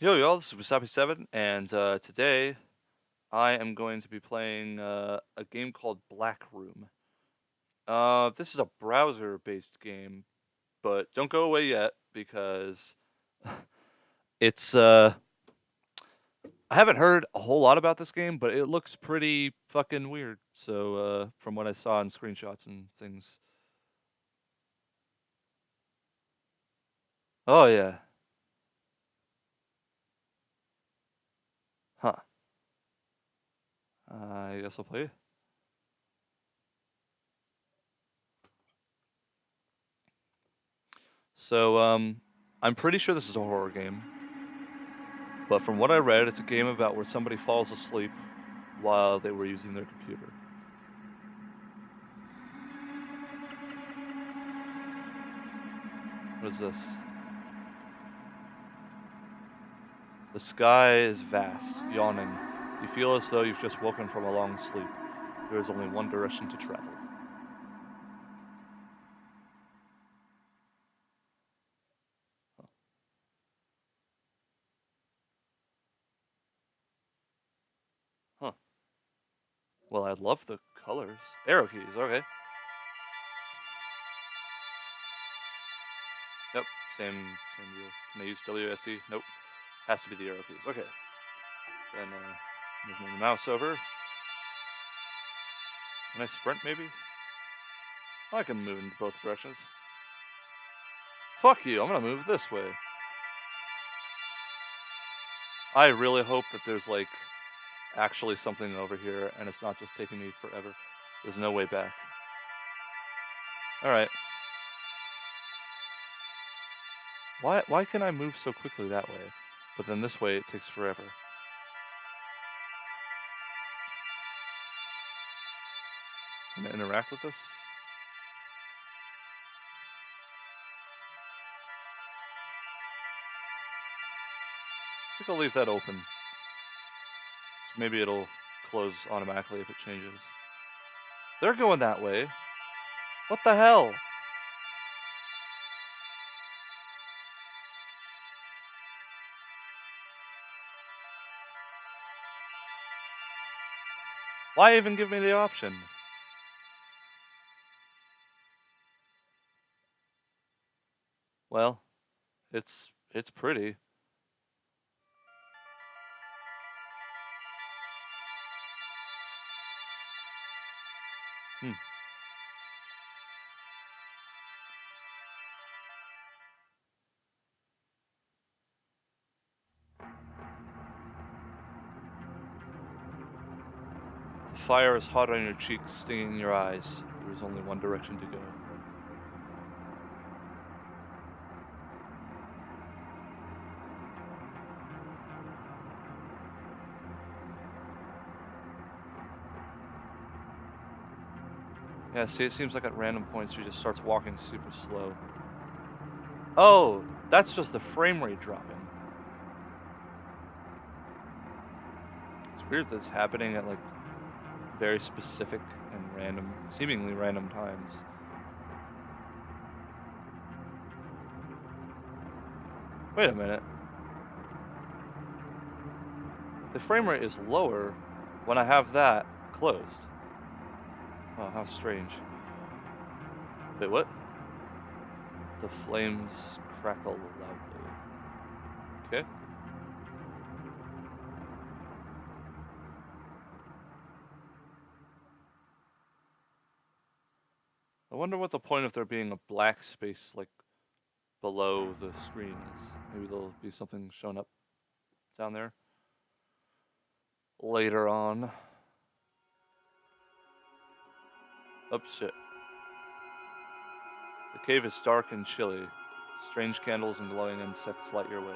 Yo, y'all, this is Wasabi7, and today I am going to be playing a game called Black Room. This is a browser-based game, but don't go away yet because it's I haven't heard a whole lot about this game, but it looks pretty fucking weird. So from what I saw in screenshots and things. Oh yeah. Huh. I guess I'll play. So I'm pretty sure this is a horror game. But from what I read, it's a game about where somebody falls asleep while they were using their computer. What is this? The sky is vast, yawning. You feel as though you've just woken from a long sleep. There is only one direction to travel. Huh. Well, I love the colors. Arrow keys, okay. Yep, same deal. Can I use WSD? Nope. Has to be the arrow keys. Okay. Then move my mouse over. Can I sprint maybe? I can move in both directions. Fuck you, I'm gonna move this way. I really hope that there's like actually something over here and it's not just taking me forever. There's no way back. Alright. Why can I move so quickly that way? But then this way it takes forever. Can I interact with this? I think I'll leave that open. So maybe it'll close automatically if it changes. They're going that way. What the hell? Why even give me the option? Well, it's pretty. Hmm. The fire is hot on your cheeks, stinging your eyes. There is only one direction to go. Yeah, see, it seems like at random points she just starts walking super slow. Oh, that's just the frame rate dropping. It's weird that it's happening at like very specific and random, seemingly random times. Wait a minute. The frame rate is lower when I have that closed. Oh, how strange. Wait, what? The flames crackle loudly. Okay. I wonder what the point of there being a black space, like, below the screen is. Maybe there'll be something showing up down there later on. Oh, shit. The cave is dark and chilly. Strange candles and glowing insects light your way.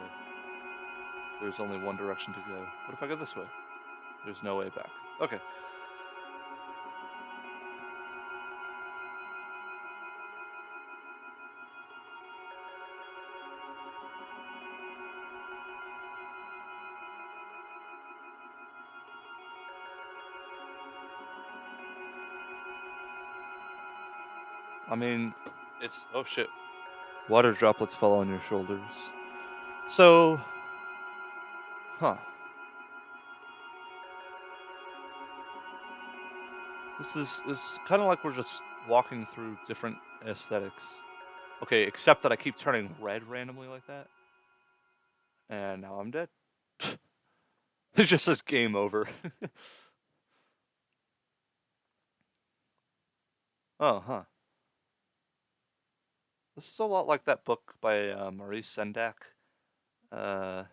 There's only one direction to go. What if I go this way? There's no way back. Okay. I mean, it's... Oh, shit. Water droplets fall on your shoulders. So... Huh. This is kind of like we're just walking through different aesthetics. Okay, except that I keep turning red randomly like that. And now I'm dead. It just says game over. Oh, huh. This is a lot like that book by Maurice Sendak. Uh,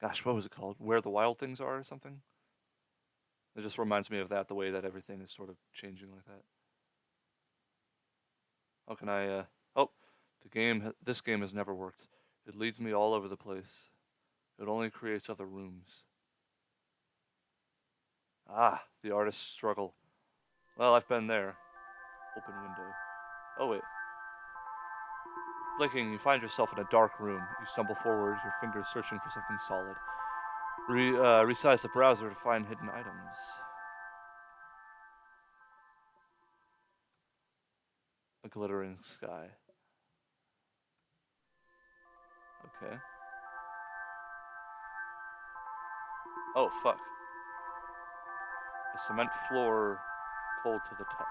Gosh, what was it called? Where the Wild Things Are or something? It just reminds me of that, the way that everything is sort of changing like that. How can I, oh, this game has never worked. It leads me all over the place. It only creates other rooms. Ah, the artist's struggle. Well, I've been there. Open window. Oh, wait. Blinking, you find yourself in a dark room. You stumble forward, your fingers searching for something solid. Resize the browser to find hidden items. A glittering sky. Okay. Oh, fuck. A cement floor cold to the touch.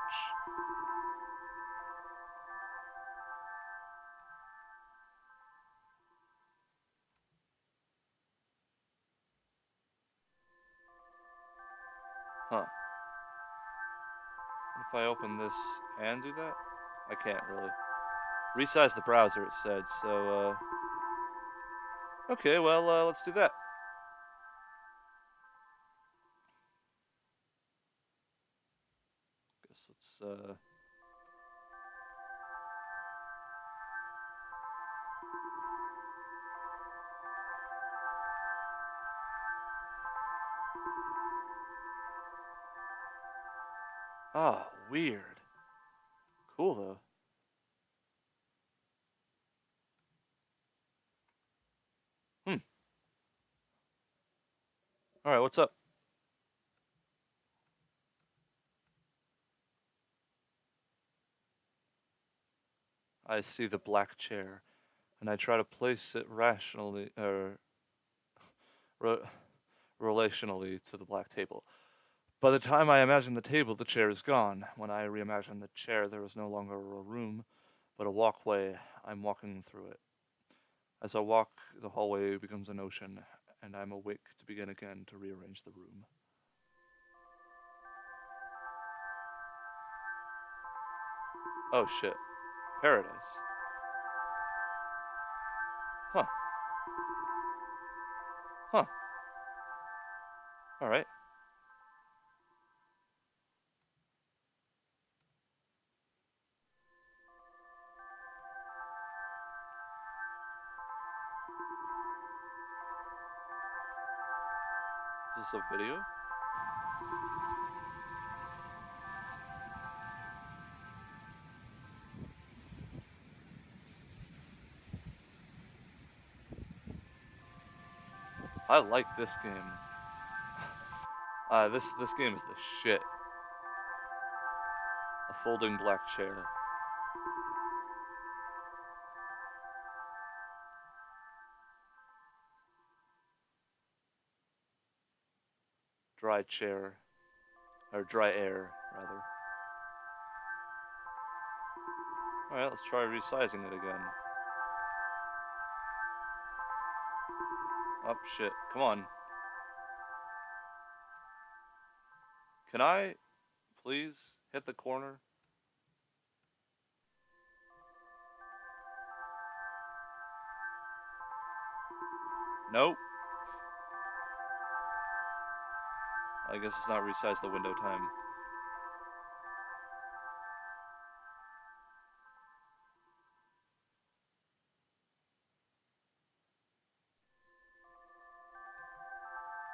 Huh. What if I open this and do that? I can't really. Resize the browser, it said, so, okay, well, let's do that. Guess let's, Ah, weird. Cool, though. Alright, what's up? I see the black chair, and I try to place it rationally, or relationally to the black table. By the time I imagine the table, the chair is gone. When I reimagine the chair, there is no longer a room, but a walkway. I'm walking through it. As I walk, the hallway becomes an ocean, and I'm awake to begin again to rearrange the room. Oh shit. Paradise. Huh. Huh. Alright. Is this a video? I like this game. This game is the shit. A folding black chair. Dry chair. Or dry air, rather. Alright, let's try resizing it again. Oh, shit. Come on. Can I, please, hit the corner? Nope. I guess it's not resize the window time.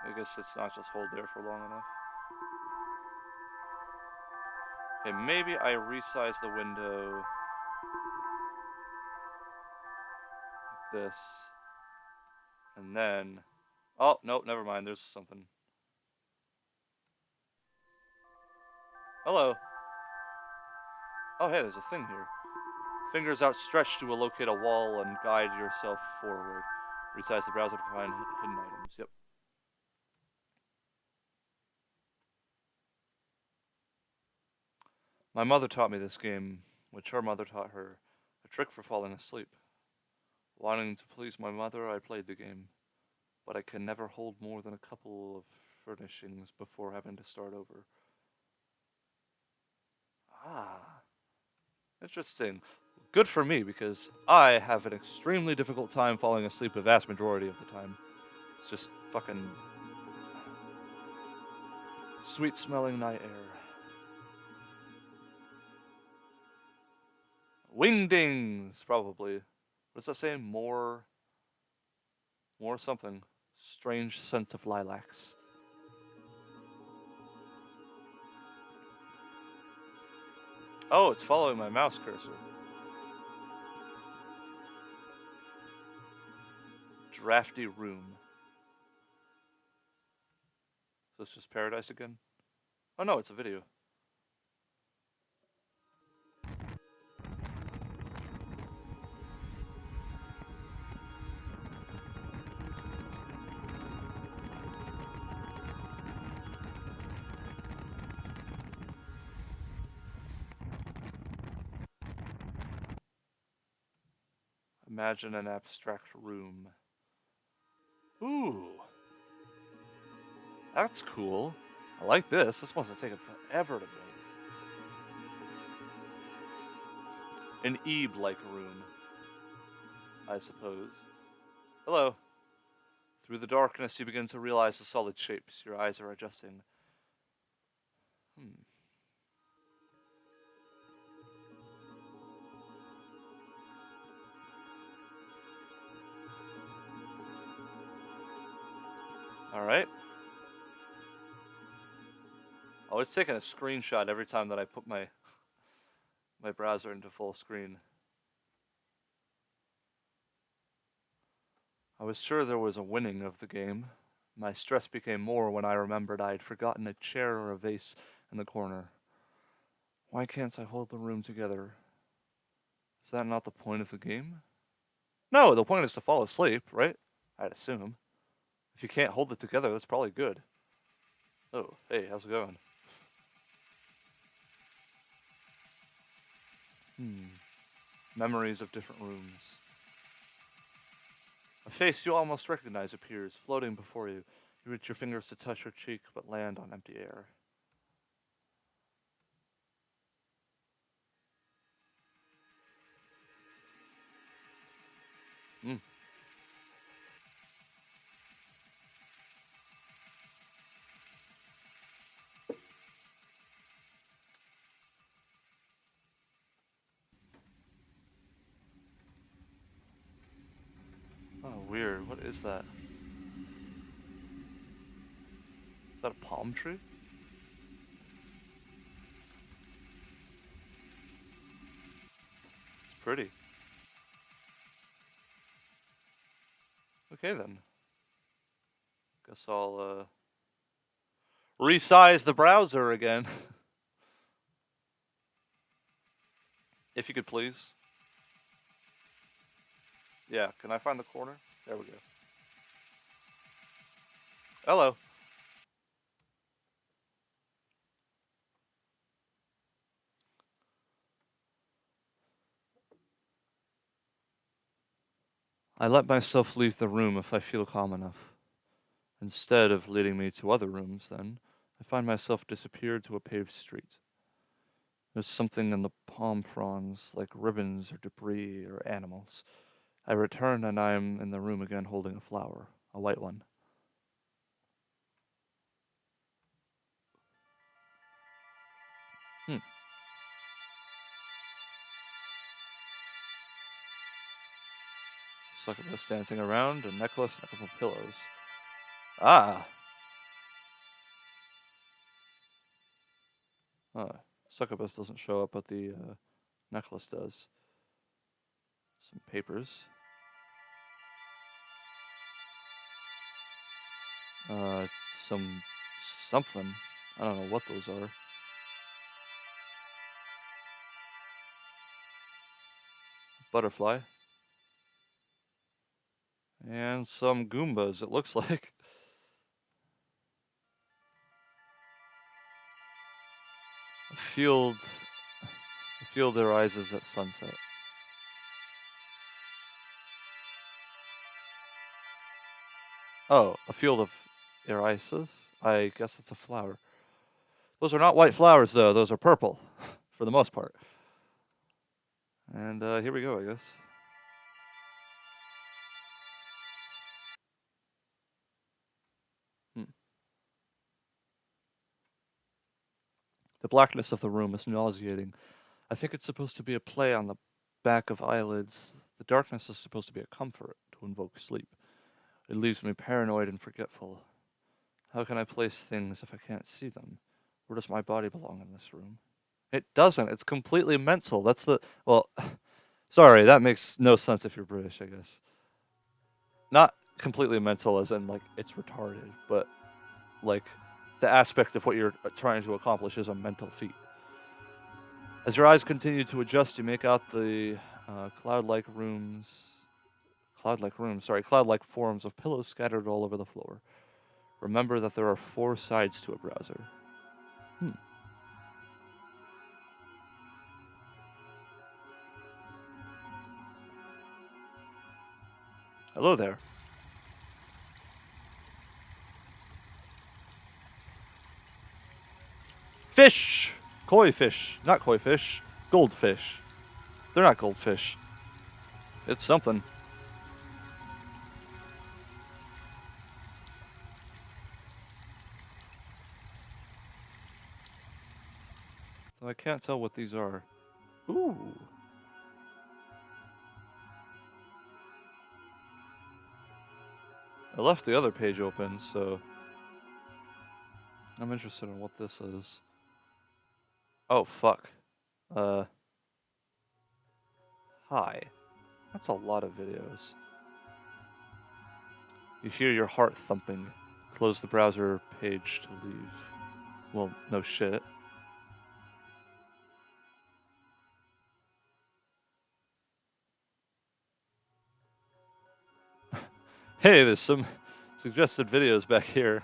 I guess it's not just hold there for long enough. Okay, maybe I resize the window like this. And then... Oh, nope, never mind. There's something. Hello. Oh, hey, there's a thing here. Fingers outstretched, you will locate a wall and guide yourself forward. Resize the browser to find hidden items. Yep. My mother taught me this game, which her mother taught her, a trick for falling asleep. Wanting to please my mother, I played the game, but I can never hold more than a couple of furnishings before having to start over. Ah, interesting. Good for me, because I have an extremely difficult time falling asleep the vast majority of the time. It's just fucking sweet smelling night air. Wingdings, probably. What does that say? More something. Strange scent of lilacs. Oh, it's following my mouse cursor. Drafty room. So it's just paradise again? Oh no, it's a video. Imagine an abstract room. Ooh. That's cool. I like this. This must have taken forever to make. An Ebe-like room, I suppose. Hello. Through the darkness, you begin to realize the solid shapes. Your eyes are adjusting. Alright. I was taking a screenshot every time that I put my browser into full screen. I was sure there was a winning of the game. My stress became more when I remembered I had forgotten a chair or a vase in the corner. Why can't I hold the room together? Is that not the point of the game? No, the point is to fall asleep, right? I'd assume. If you can't hold it together, that's probably good. Oh, hey, how's it going? Memories of different rooms. A face you almost recognize appears, floating before you. You reach your fingers to touch her cheek, but land on empty air. Oh, weird. What is that? Is that a palm tree? It's pretty. Okay, then. Guess I'll, resize the browser again. If you could please. Yeah, can I find the corner? There we go. Hello. I let myself leave the room if I feel calm enough. Instead of leading me to other rooms, then, I find myself disappeared to a paved street. There's something in the palm fronds, like ribbons or debris or animals. I return and I'm in the room again holding a flower, a white one. Succubus dancing around, a necklace, and a couple pillows. Ah! Succubus doesn't show up, but the necklace does. Some papers. Something. I don't know what those are. Butterfly. And some Goombas, it looks like. A field arises at sunset. Oh, a field of irises? I guess it's a flower. Those are not white flowers, though. Those are purple, for the most part. And here we go, I guess. The blackness of the room is nauseating. I think it's supposed to be a play on the back of eyelids. The darkness is supposed to be a comfort to invoke sleep. It leaves me paranoid and forgetful. How can I place things if I can't see them? Where does my body belong in this room? It doesn't. It's completely mental. That's the... Well, sorry, that makes no sense if you're British, I guess. Not completely mental as in, like, it's retarded, but, like, the aspect of what you're trying to accomplish is a mental feat. As your eyes continue to adjust, you make out the cloud-like forms of pillows scattered all over the floor. Remember that there are 4 sides to a browser. Hello there. Fish! Koi fish. Not koi fish. Goldfish. They're not goldfish. It's something. So I can't tell what these are. Ooh. I left the other page open, so I'm interested in what this is. Oh, fuck. Hi. That's a lot of videos. You hear your heart thumping. Close the browser page to leave. Well, no shit. Hey, there's some suggested videos back here.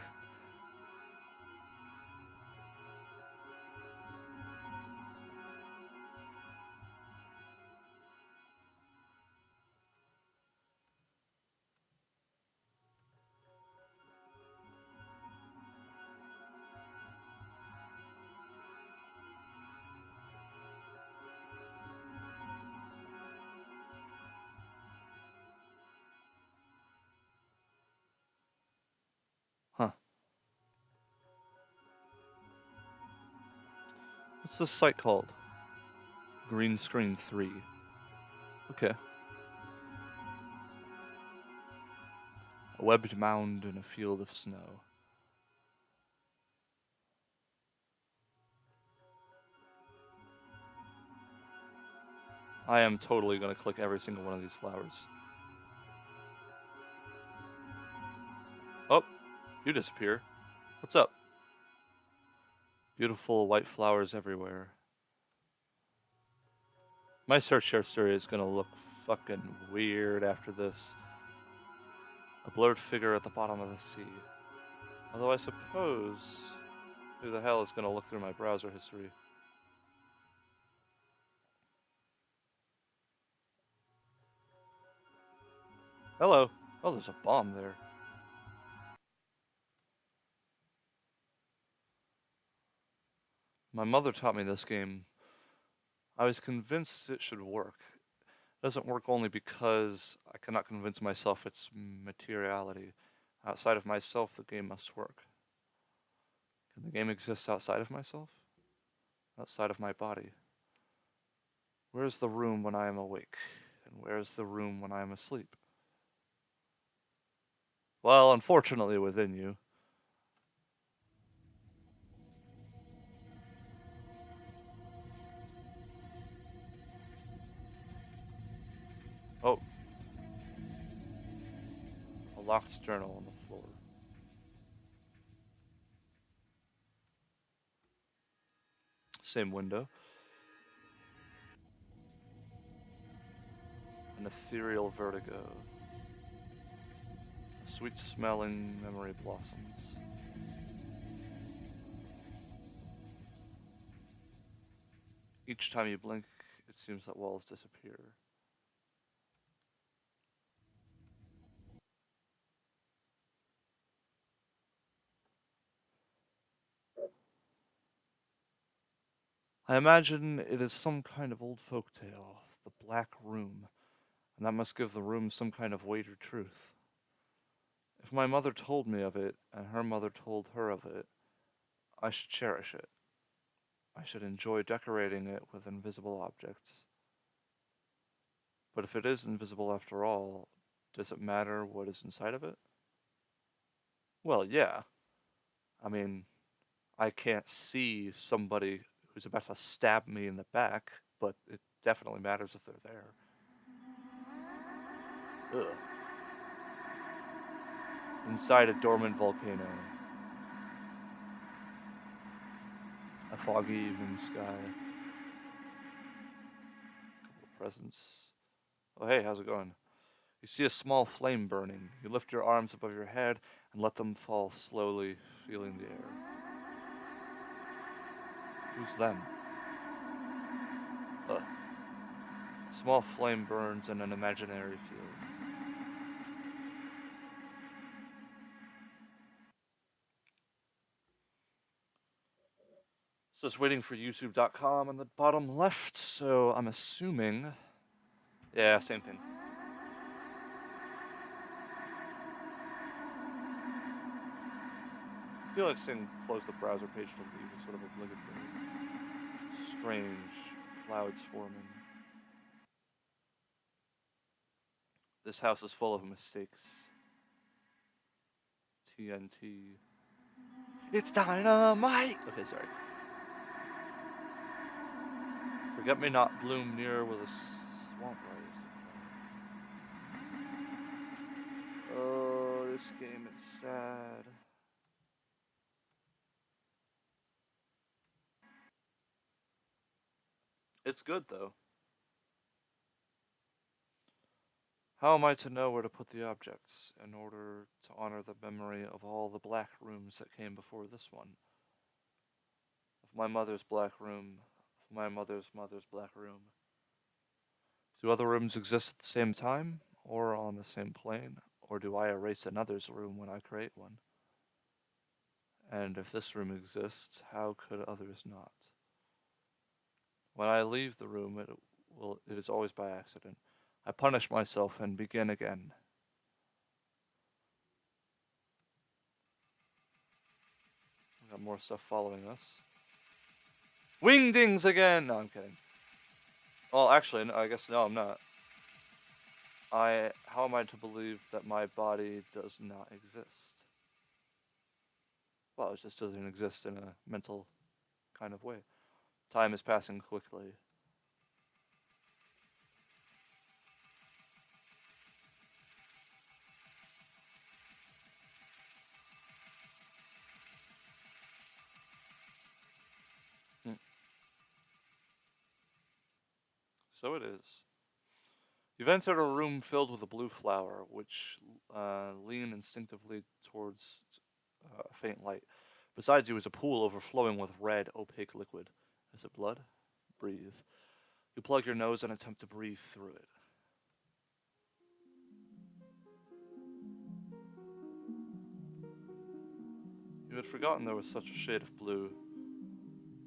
Huh. What's this site called? Green Screen 3. Okay. A webbed mound in a field of snow. I am totally going to click every single one of these flowers. Oh, you disappear. What's up? Beautiful white flowers everywhere. My search history is going to look fucking weird after this. A blurred figure at the bottom of the sea. Although I suppose... Who the hell is going to look through my browser history? Hello. Oh, there's a bomb there. My mother taught me this game. I was convinced it should work. It doesn't work only because I cannot convince myself its materiality. Outside of myself, the game must work. Can the game exist outside of myself? Outside of my body? Where is the room when I am awake? And where is the room when I am asleep? Well, unfortunately within you. Oh. A locked journal on the floor. Same window. An ethereal vertigo. Sweet-smelling memory blossoms. Each time you blink, it seems that walls disappear. I imagine it is some kind of old folk tale, the Black Room, and that must give the room some kind of weight or truth. If my mother told me of it, and her mother told her of it, I should cherish it. I should enjoy decorating it with invisible objects. But if it is invisible after all, does it matter what is inside of it? Well, yeah. I mean, I can't see somebody who's about to stab me in the back, but it definitely matters if they're there. Ugh. Inside a dormant volcano. A foggy evening sky. A couple of presents. Oh, hey, how's it going? You see a small flame burning. You lift your arms above your head and let them fall slowly, feeling the air. Who's them? A small flame burns in an imaginary field. It says waiting for YouTube.com on the bottom left, so I'm assuming. Yeah, same thing. I feel like saying close the browser page to leave is sort of obligatory. Strange clouds forming. This house is full of mistakes. TNT. It's dynamite! Okay, sorry. Forget me not bloom near where the swamp I used to play. Oh, this game is sad. It's good though. How am I to know where to put the objects in order to honor the memory of all the black rooms that came before this one? Of my mother's black room, of my mother's black room. Do other rooms exist at the same time, or on the same plane, or do I erase another's room when I create one? And if this room exists, how could others not? When I leave the room, it is always by accident. I punish myself and begin again. We got more stuff following us. Wingdings again! No, I'm kidding. Well, actually, I guess no, I'm not. How am I to believe that my body does not exist? Well, it just doesn't exist in a mental kind of way. Time is passing quickly. Hmm. So it is. You've entered a room filled with a blue flower, which lean instinctively towards faint light. Besides you is a pool overflowing with red, opaque liquid. Is it blood? Breathe. You plug your nose and attempt to breathe through it. You had forgotten there was such a shade of blue.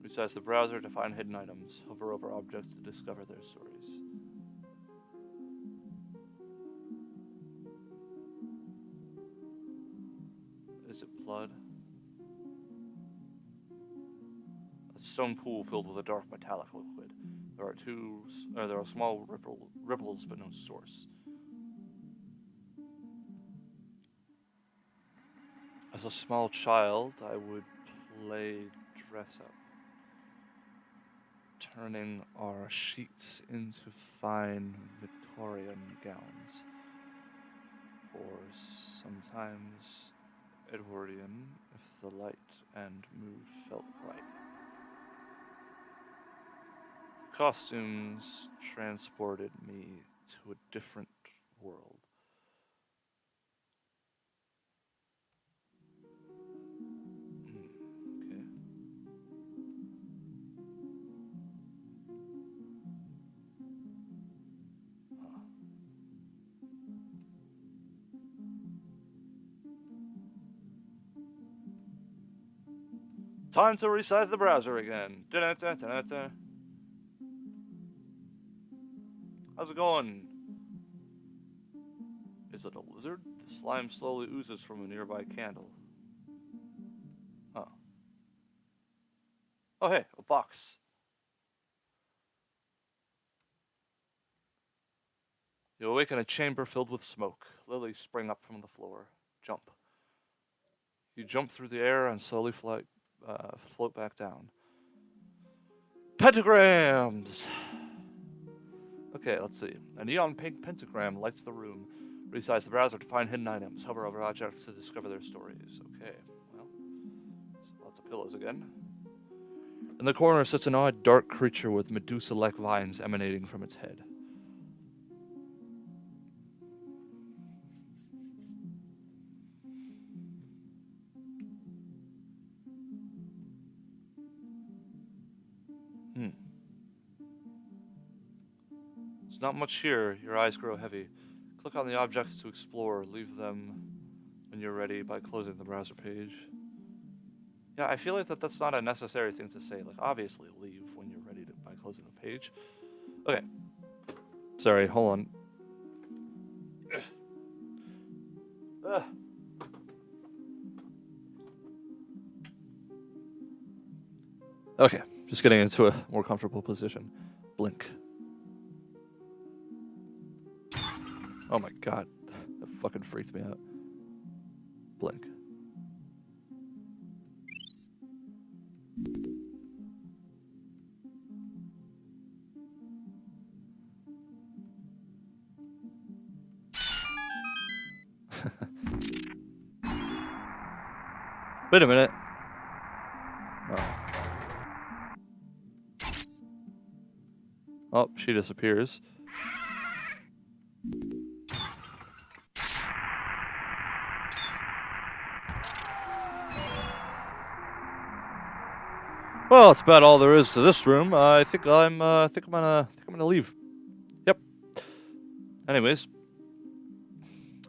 Besides the browser to find hidden items, hover over objects to discover their stories. Is it blood? A stone pool filled with a dark metallic liquid. There are small ripples, but no source. As a small child, I would play dress up, turning our sheets into fine Victorian gowns, or sometimes Edwardian if the light and mood felt right. The costumes transported me to a different world. Time to resize the browser again. Da-da-da-da-da-da. How's it going? Is it a lizard? The slime slowly oozes from a nearby candle. Oh. Oh, hey, a box. You awaken a chamber filled with smoke. Lilies spring up from the floor. Jump. You jump through the air and slowly float back down. Pentagrams! Okay, let's see. A neon pink pentagram lights the room. Resize the browser to find hidden items. Hover over objects to discover their stories. Okay, well, lots of pillows again. In the corner sits an odd, dark creature with Medusa-like vines emanating from its head. There's not much here. Your eyes grow heavy. Click on the objects to explore. Leave them when you're ready by closing the browser page. Yeah, I feel like that's not a necessary thing to say. Like, obviously leave when you're ready by closing the page. Okay. Sorry, hold on. Okay, just getting into a more comfortable position. Blink. Oh my god, that fucking freaked me out. Blink. Wait a minute. Oh, she disappears. Well, that's about all there is to this room. I think I'm gonna leave. Yep. Anyways,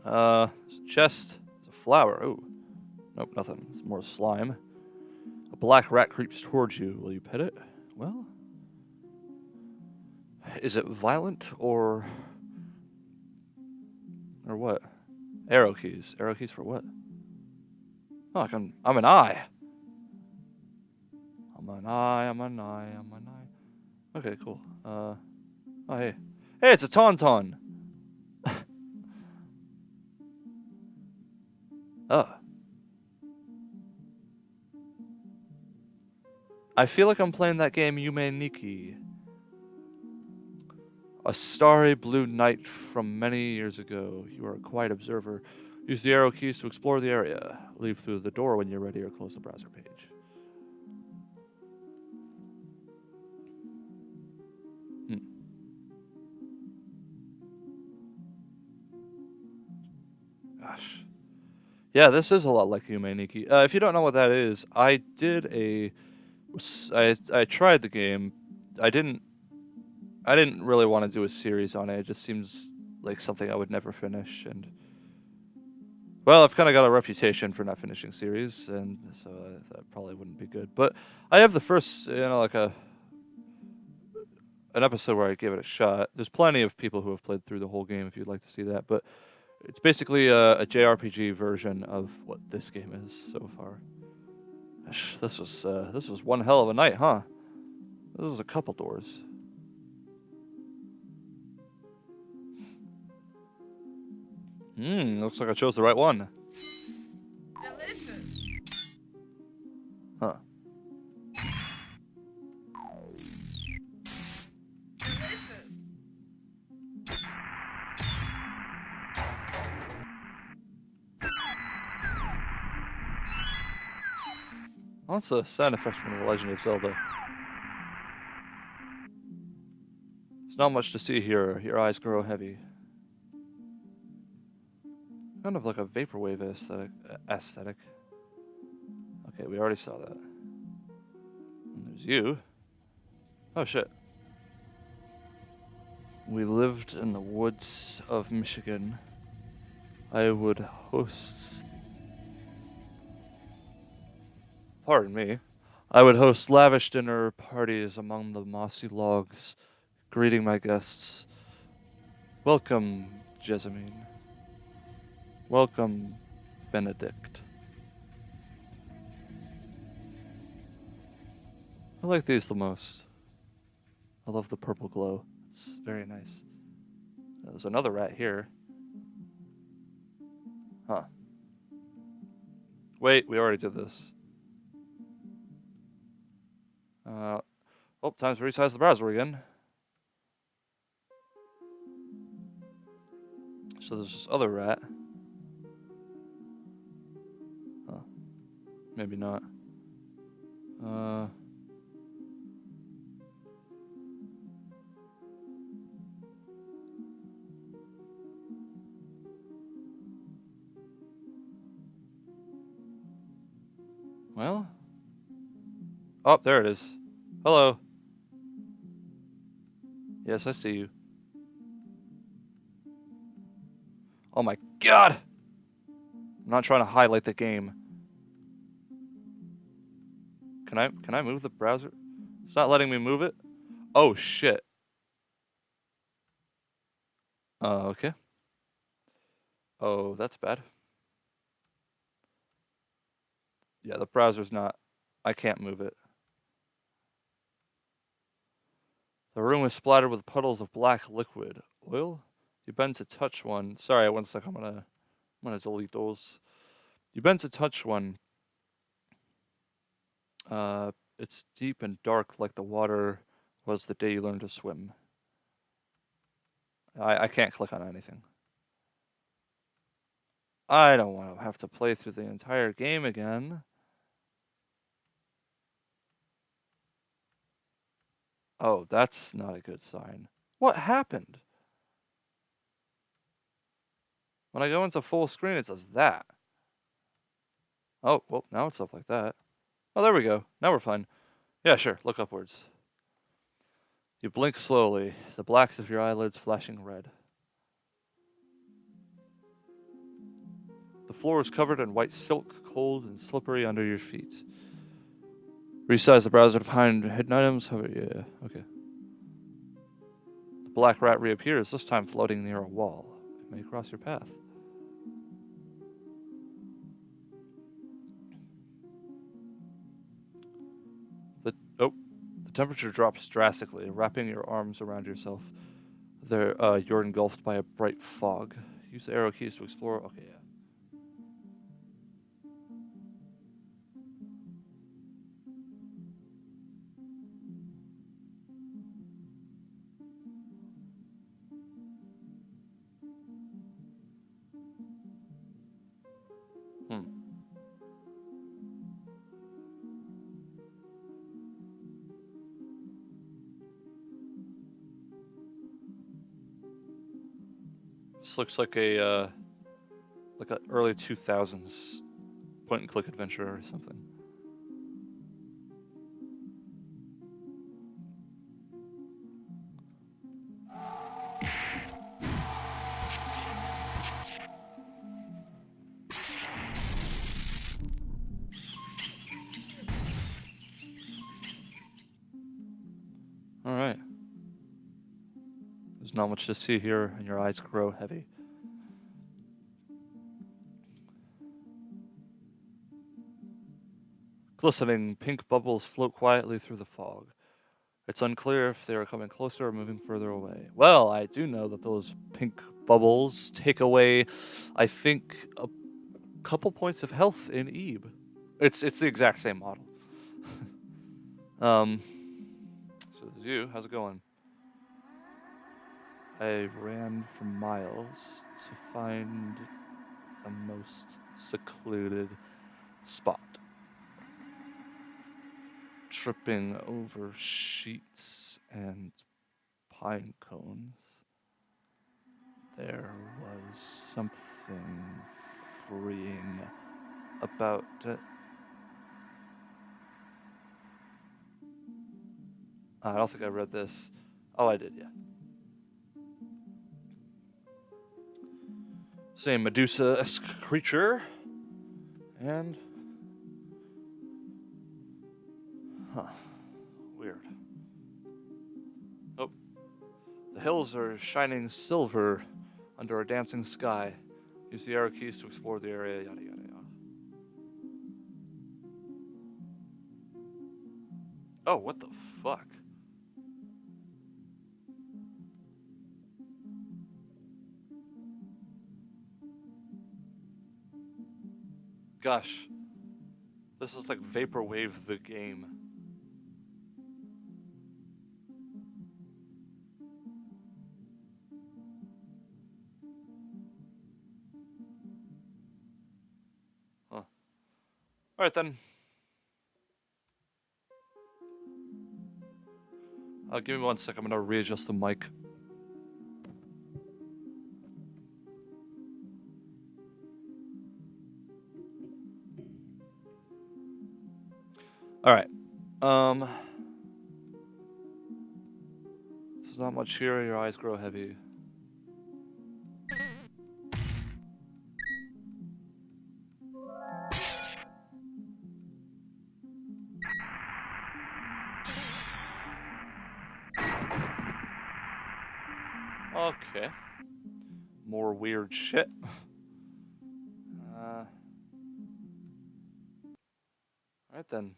there's a chest, there's a flower. Ooh, nope, nothing. It's more slime. A black rat creeps towards you. Will you pet it? Well, is it violent or what? Arrow keys. Arrow keys for what? Oh, I'm an eye. I'm an eye. Okay, cool. Oh, hey. Hey, it's a tauntaun! Oh. I feel like I'm playing that game Yume Nikki. A starry blue night from many years ago. You are a quiet observer. Use the arrow keys to explore the area. Leave through the door when you're ready or close the browser page. Gosh. Yeah, this is a lot like Yume Nikki. If you don't know what that is, I tried the game. I didn't really want to do a series on it. It just seems like something I would never finish, and well, I've kind of got a reputation for not finishing series, and so that probably wouldn't be good. But I have the first, like an episode where I gave it a shot. There's plenty of people who have played through the whole game if you'd like to see that, but it's basically a JRPG version of what this game is so far. Gosh, this was one hell of a night, huh? This was a couple doors. Looks like I chose the right one. Delicious. Huh. Delicious. Oh, that's a sound effect from The Legend of Zelda. There's not much to see here. Your eyes grow heavy. Kind of like a vaporwave aesthetic. Okay, we already saw that. And there's you. Oh shit. We lived in the woods of Michigan. I would host... Pardon me. I would host lavish dinner parties among the mossy logs, greeting my guests. Welcome, Jessamine. Welcome, Benedict. I like these the most. I love the purple glow. It's very nice. There's another rat here. Huh. Wait, we already did this. Oh, time to resize the browser again. So there's this other rat. Huh. Maybe not. Well. Oh, there it is. Hello. Yes, I see you. Oh my god! I'm not trying to highlight the game. Can I move the browser? It's not letting me move it? Oh shit. Okay. Oh, that's bad. Yeah, the browser's not. I can't move it. The room is splattered with puddles of black liquid. Oil? You bend to touch one. Sorry, one sec. I'm gonna delete those. You bend to touch one. It's deep and dark like the water was the day you learned to swim. I can't click on anything. I don't want to have to play through the entire game again. Oh, that's not a good sign. What happened? When I go into full screen, it does that. Oh, well, now it's up like that. Oh, there we go. Now we're fine. Yeah, sure. Look upwards. You blink slowly, the blacks of your eyelids flashing red. The floor is covered in white silk, cold and slippery under your feet. Resize the browser to find hidden items. Yeah, okay. The black rat reappears, this time floating near a wall. It may cross your path. The temperature drops drastically, wrapping your arms around yourself. You're engulfed by a bright fog. Use the arrow keys to explore. Okay, yeah. This looks like a early 2000s point and click adventure or something. All right. There's not much to see here, and your eyes grow heavy. Glistening pink bubbles float quietly through the fog. It's unclear if they are coming closer or moving further away. Well, I do know that those pink bubbles take away, I think, a couple points of health in Ebe. It's the exact same model. So there's you. How's it going? I ran for miles to find the most secluded spot. Tripping over sheets and pine cones. There was something freeing about it. I don't think I read this. Oh, I did, yeah. Same Medusa-esque creature. And Huh. Weird. Oh. The hills are shining silver under a dancing sky. Use the arrow keys to explore the area, yada yada yada. Oh, what the fuck? Gosh. This is like Vaporwave the game. Huh. Alright then. Give me 1 sec, I'm gonna readjust the mic. Alright. There's not much here, your eyes grow heavy. Okay. More weird shit. Alright then.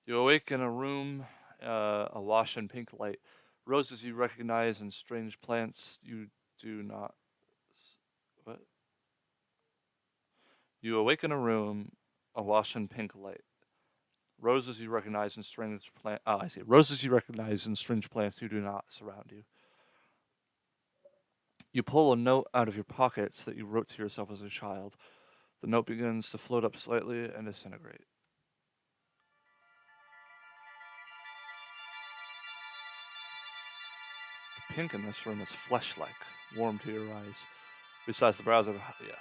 You awake in a room awash in pink light. Roses you recognize and strange plants you do not. What? You awake in a room awash in pink light. Roses you recognize and strange plants. Oh, I see. Roses you recognize and strange plants who do not surround you. You pull a note out of your pockets that you wrote to yourself as a child. The note begins to float up slightly and disintegrate. The pink in this room is flesh-like, warm to your eyes. Besides the browser, yeah.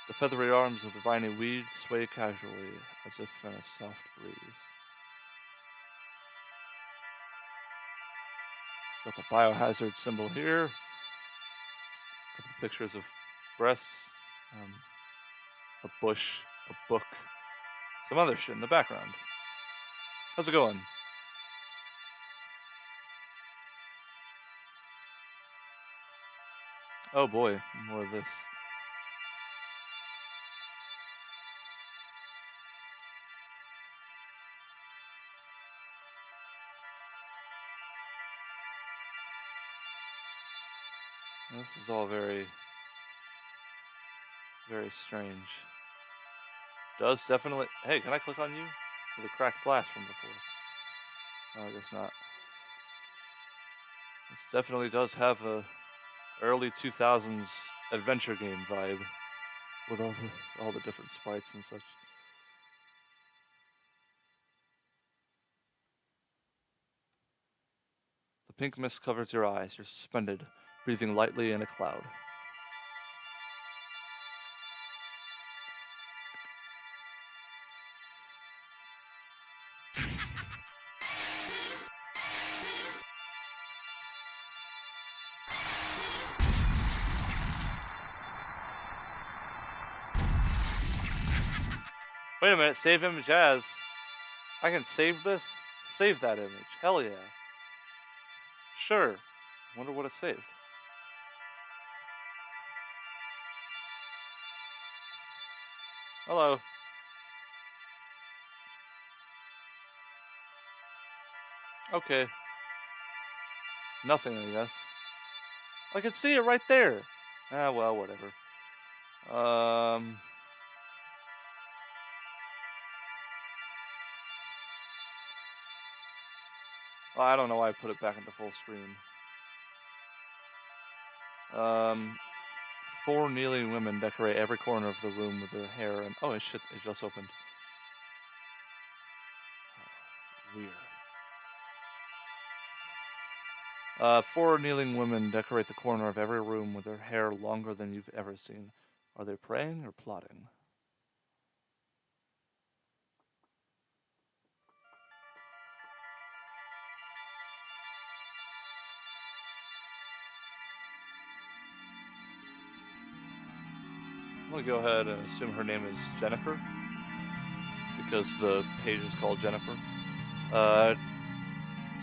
The feathery arms of the viney weed sway casually, as if in a soft breeze. Got the biohazard symbol here. A couple pictures of breasts, a bush, a book, some other shit in the background. How's it going? Oh boy, more of this. This is all very, very strange. Does definitely. Hey, can I click on you? With a cracked glass from before. Oh, I guess not. This definitely does have a early 2000s adventure game vibe with all the different sprites and such. The pink mist covers your eyes. You're suspended, breathing lightly in a cloud. Wait a minute, save image as. I can save this? Save that image. Hell yeah. Sure. Wonder what it saved. Hello. Okay. Nothing, I guess. I can see it right there. Ah, well, whatever. Well, I don't know why I put it back into full screen. 4 kneeling women decorate every corner of the room with their hair and... Oh, shit, it just opened. Weird. 4 kneeling women decorate the corner of every room with their hair longer than you've ever seen. Are they praying or plotting? I'm gonna go ahead and assume her name is Jennifer. because the page is called Jennifer.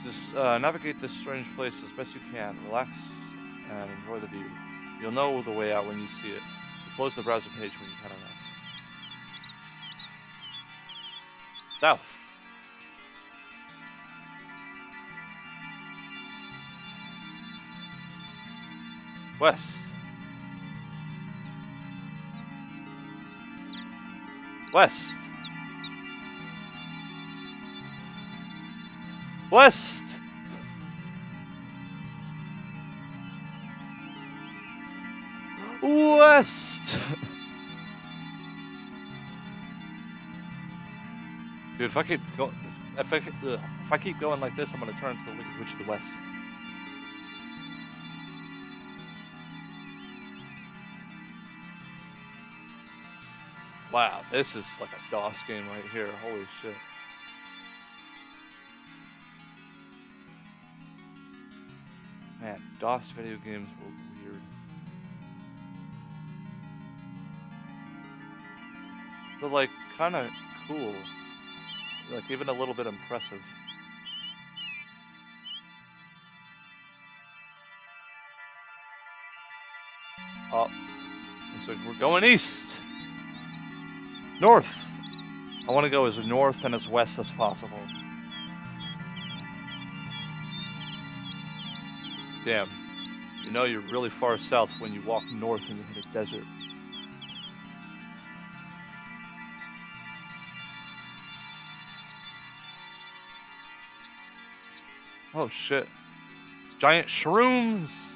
Just navigate this strange place as best you can. Relax and enjoy the view. You'll know the way out when you see it. Close the browser page when you've had enough. South. West. West. West. West. Dude, if I keep going, if I keep going like this, I'm gonna turn into the Wicked Witch of the West. Wow, this is like a DOS game right here. Holy shit. Man, DOS video games were weird. But like, kind of cool. Like, even a little bit impressive. Oh, looks like we're going east. North. I want to go as north and as west as possible. Damn. You know you're really far south when you walk north and you hit a desert. Oh shit. Giant shrooms!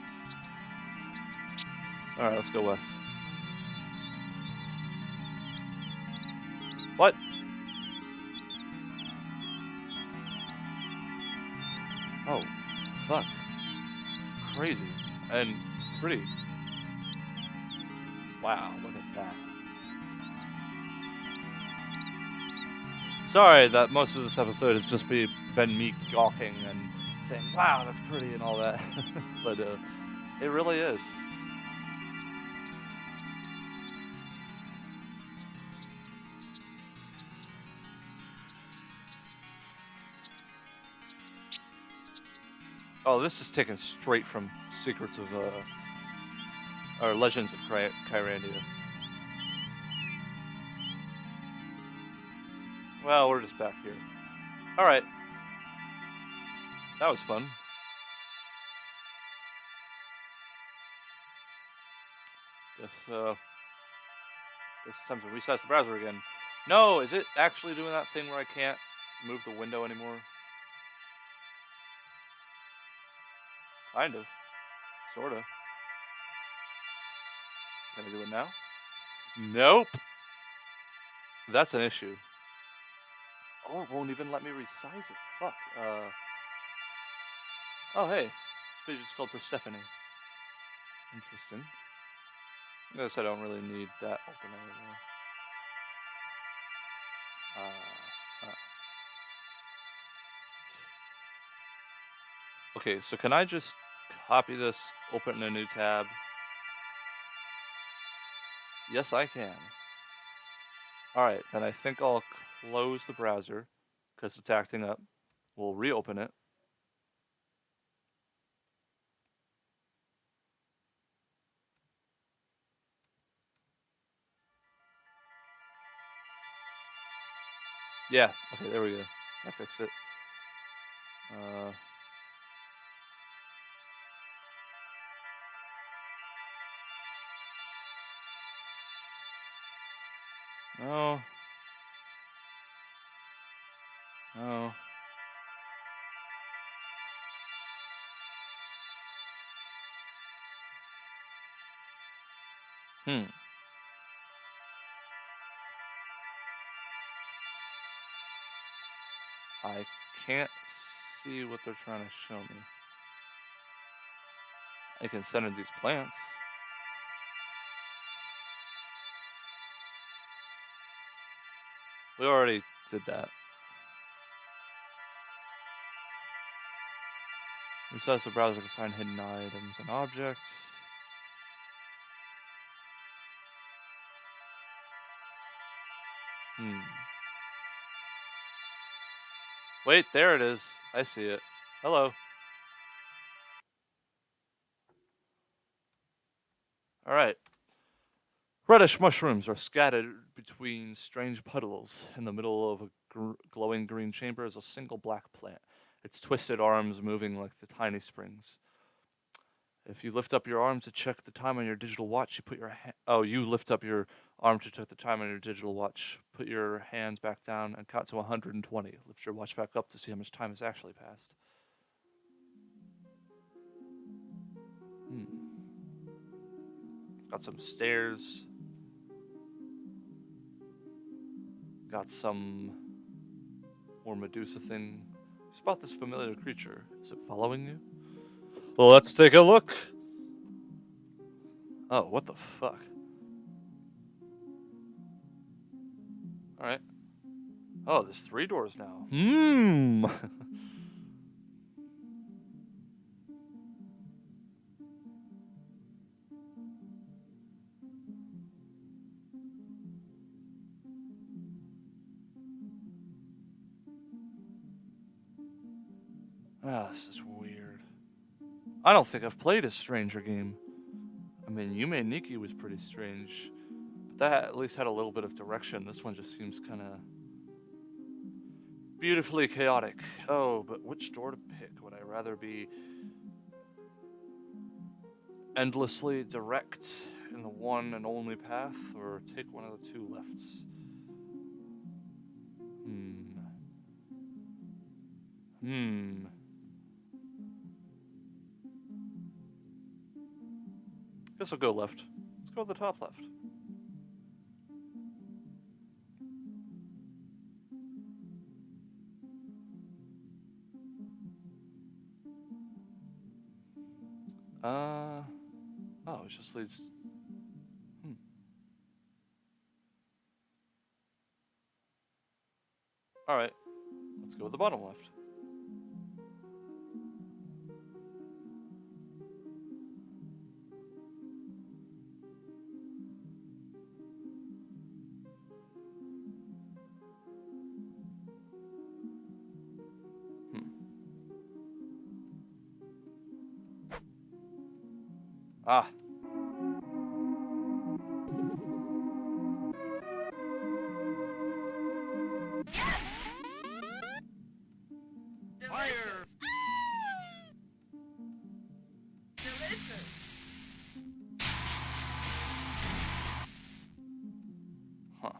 Alright, let's go west. What? Oh, fuck. Crazy. And pretty. Wow, look at that. Sorry that most of this episode has just been me gawking and saying, wow, that's pretty and all that. But it really is. Oh, this is taken straight from Secrets of, or Legends of Kyrandia. Well, we're just back here. Alright. That was fun. Guess it's time to resize the browser again. No, is it actually doing that thing where I can't move the window anymore? Kind of. Sorta. Can I do it now? Nope. That's an issue. Oh, it won't even let me resize it. Fuck. Oh, hey. This page is called Persephone. Interesting. I guess I don't really need that open anymore. Okay, so can I just copy this, open a new tab? Yes, I can. Alright, then I think I'll close the browser because it's acting up. We'll reopen it. Yeah, okay, there we go. I fixed it. No. No. I can't see what they're trying to show me. I can send in these plants. We already did that. Resize the browser to find hidden items and objects. Wait, there it is. I see it. Hello. Alright. Reddish mushrooms are scattered between strange puddles. In the middle of a glowing green chamber is a single black plant, its twisted arms moving like the tiny springs. If you lift up your arm to check the time on your digital watch, you put your you lift up your arm to check the time on your digital watch. Put your hands back down and count to 120. Lift your watch back up to see how much time has actually passed. Hmm. Got some stairs. Got some more Medusa thing. Spot this familiar creature. Is it following you? Well, let's take a look. Oh, what the fuck? Alright. Oh, there's 3 doors now. This is weird. I don't think I've played a stranger game. I mean, Yume Nikki was pretty strange, but that at least had a little bit of direction. This one just seems kind of beautifully chaotic. Oh, but which door to pick? Would I rather be endlessly direct in the one and only path, or take one of the 2 lefts? Guess I'll go left. Let's go to the top left. Oh, it just leads... Alright, let's go to the bottom left. Ah. Delicious. Delicious. Huh.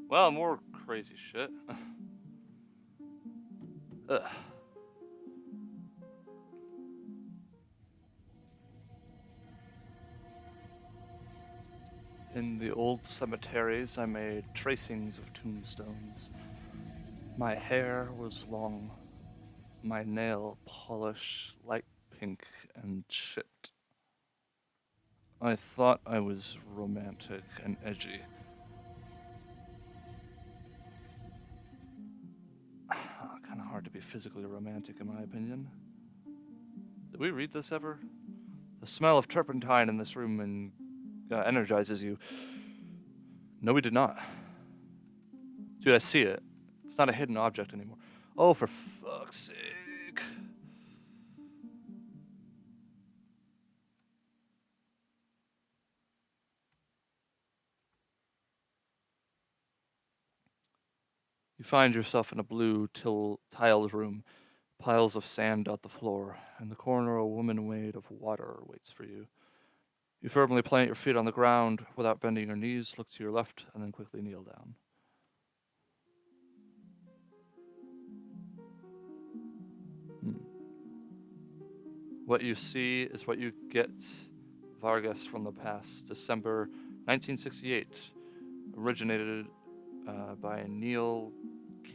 Well, more crazy shit. Ugh. In the old cemeteries, I made tracings of tombstones. My hair was long, my nail polish light pink and chipped. I thought I was romantic and edgy. Kind of hard to be physically romantic, in my opinion. Did we read this ever? The smell of turpentine in this room energizes you. No, we did not. Dude, I see it. It's not a hidden object anymore. Oh, for fuck's sake. You find yourself in a blue tiled room. Piles of sand dot the floor. In the corner, a woman made of water waits for you. You firmly plant your feet on the ground without bending your knees, look to your left, and then quickly kneel down. What you see is what you get. Vargas from the past, December 1968. Originated by Neil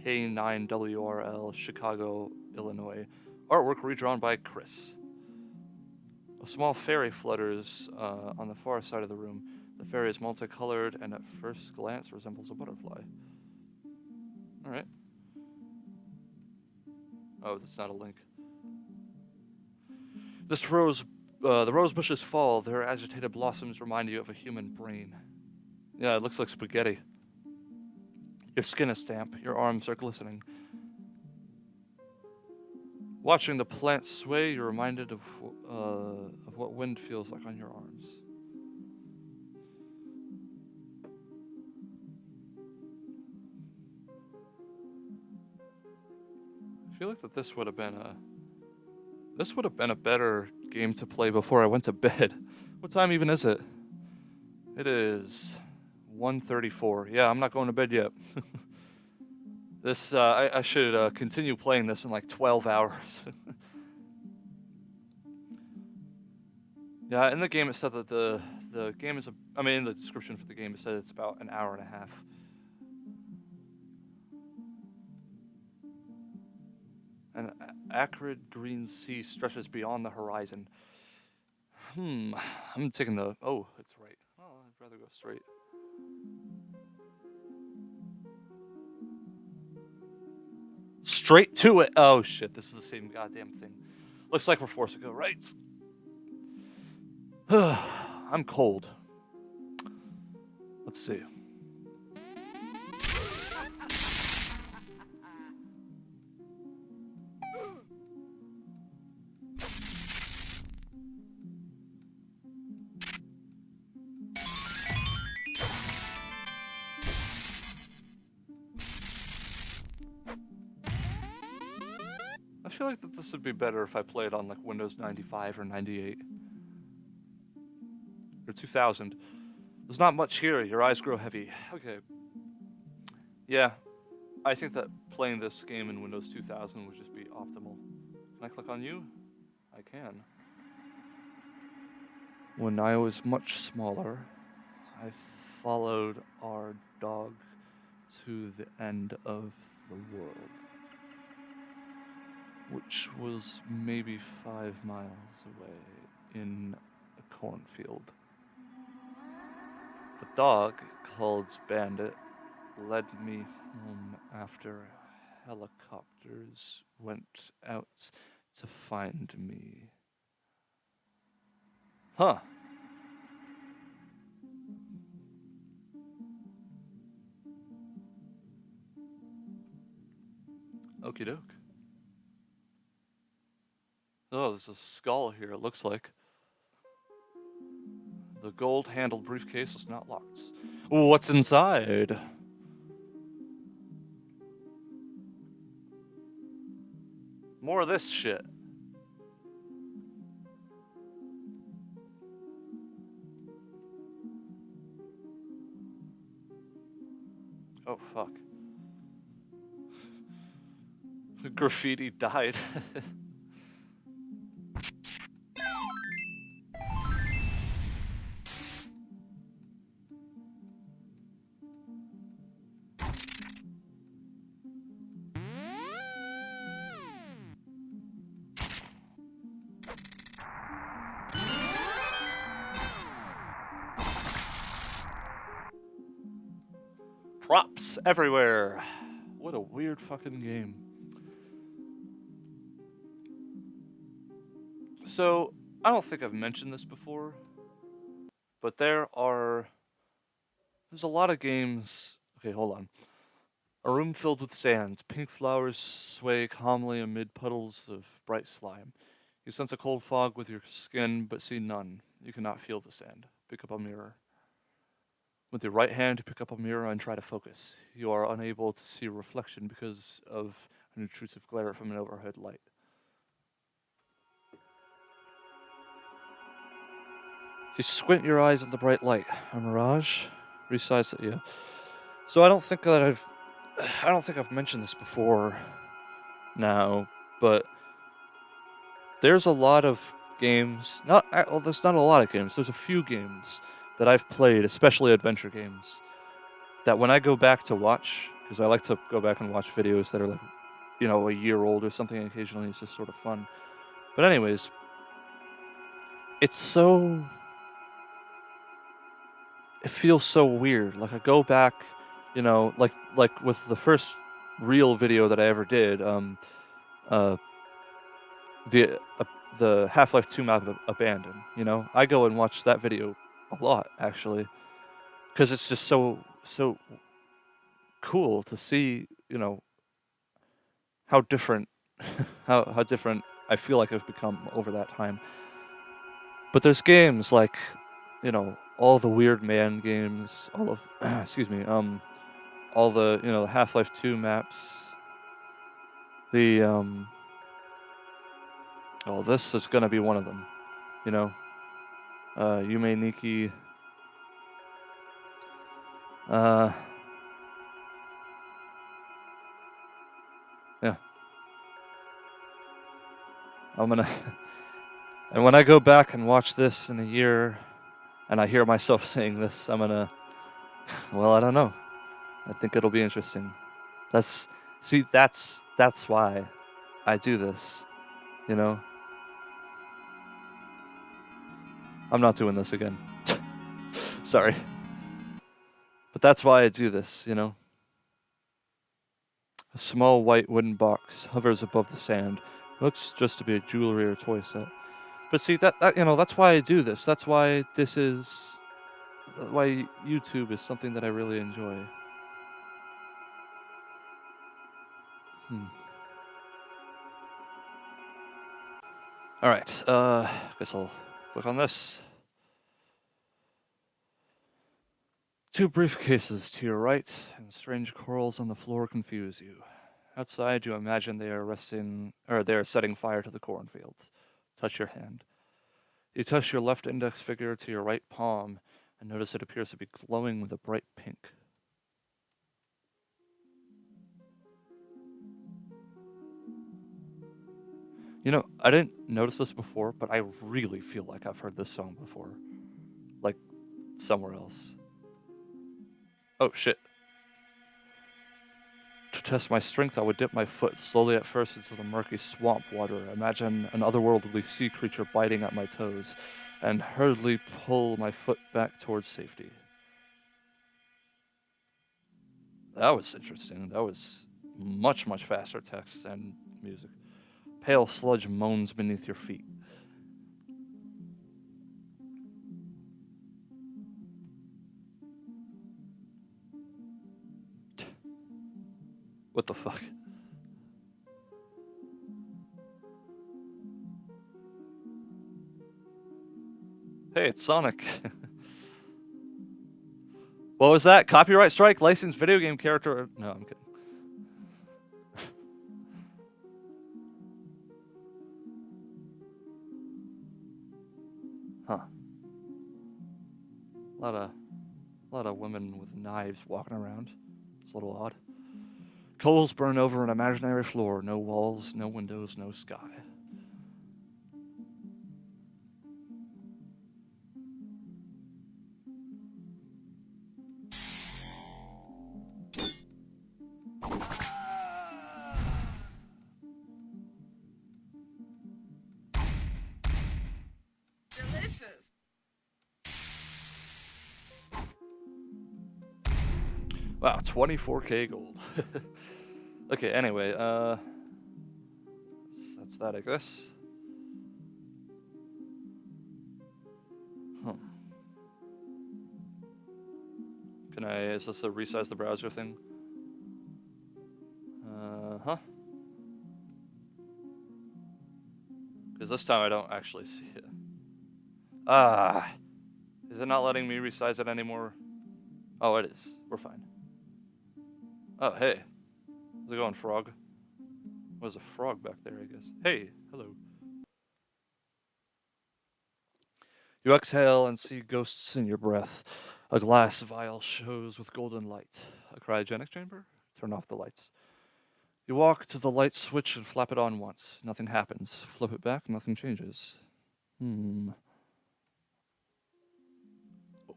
K9WRL, Chicago, Illinois. Artwork redrawn by Chris. A small fairy flutters on the far side of the room. The fairy is multicolored and at first glance resembles a butterfly. Alright. Oh, that's not a link. The rose bushes fall. Their agitated blossoms remind you of a human brain. Yeah, it looks like spaghetti. Your skin is damp, your arms are glistening. Watching the plants sway, you're reminded of what wind feels like on your arms. I feel like that this would have been a better game to play before I went to bed. What time even is it? It is 1:34. Yeah, I'm not going to bed yet. I should continue playing this in like 12 hours. Yeah, in the game it said that the game is in the description for the game it said it's about an hour and a half. An acrid green sea stretches beyond the horizon. I'm taking the... Oh, it's right. Oh, I'd rather go straight. Straight to it! Oh, shit, this is the same goddamn thing. Looks like we're forced to go right. I'm cold. Let's see. I feel like that this would be better if I played on like Windows 95 or 98. Or 2000. There's not much here, your eyes grow heavy. Okay. Yeah, I think that playing this game in Windows 2000 would just be optimal. Can I click on you? I can. When I was much smaller, I followed our dog to the end of the world, which was maybe 5 miles away in a cornfield. The dog, called Bandit, led me home after helicopters went out to find me. Huh. Okie doke. Oh, there's a skull here, it looks like. The gold-handled briefcase is not locked. What's inside? More of this shit. Oh, fuck. Graffiti died. Props everywhere. What a weird fucking game. So, I don't think I've mentioned this before, but there's a lot of games. Okay, hold on. A room filled with sand. Pink flowers sway calmly amid puddles of bright slime. You sense a cold fog with your skin, but see none. You cannot feel the sand. Pick up a mirror. With your right hand, pick up a mirror and try to focus. You are unable to see a reflection because of an intrusive glare from an overhead light. You squint your eyes at the bright light. A mirage? Resize it, yeah. So I don't think I've mentioned this before now, but there's a lot of games, there's not a lot of games, there's a few games that I've played, especially adventure games, that when I go back to watch, because I like to go back and watch videos that are like, a year old or something, and occasionally it's just sort of fun. But anyways, it feels so weird. Like I go back, like with the first real video that I ever did, the Half-Life 2 map Abandon, I go and watch that video a lot, actually, because it's just so cool to see, you know, how different, how different I feel like I've become over that time. But there's games like, you know, all the Weird Man games, all of, excuse me, all the, you know, the Half-Life 2 maps, the, oh, this is gonna be one of them, you know, Yume Nikki, uh, yeah, I'm gonna, and when I go back and watch this in a year, and I hear myself saying this, I'm gonna, well, I don't know. I think it'll be interesting. See, that's why I do this, you know? I'm not doing this again. Sorry. But that's why I do this, you know? A small white wooden box hovers above the sand. Looks just to be a jewelry or toy set. But see, that you know, that's why I do this. That's why this is... why YouTube is something that I really enjoy. Alright, guess I'll click on this. 2 briefcases to your right, and strange corals on the floor confuse you. Outside, you imagine they are setting fire to the cornfields. Touch your hand. You touch your left index finger to your right palm, and notice it appears to be glowing with a bright pink. You know, I didn't notice this before, but I really feel like I've heard this song before. Like, somewhere else. Oh, shit. To test my strength, I would dip my foot slowly at first into the murky swamp water. Imagine an otherworldly sea creature biting at my toes, and hurriedly pull my foot back towards safety. That was interesting. That was much, much faster text and music. Pale sludge moans beneath your feet. What the fuck? Hey, it's Sonic. What was that? Copyright strike? Licensed video game character? No, I'm kidding. Huh. A lot of women with knives walking around. It's a little odd. Coals burn over an imaginary floor. No walls, no windows, no sky. Delicious. Wow, 24K gold. Okay, anyway, that's that, I guess. Huh. Is this a resize the browser thing? Huh? Because this time I don't actually see it. Ah! Is it not letting me resize it anymore? Oh, it is. We're fine. Oh, hey. How's it going, frog? There's a frog back there, I guess. Hey, hello. You exhale and see ghosts in your breath. A glass vial shows with golden light. A cryogenic chamber? Turn off the lights. You walk to the light switch and flap it on once. Nothing happens. Flip it back, nothing changes.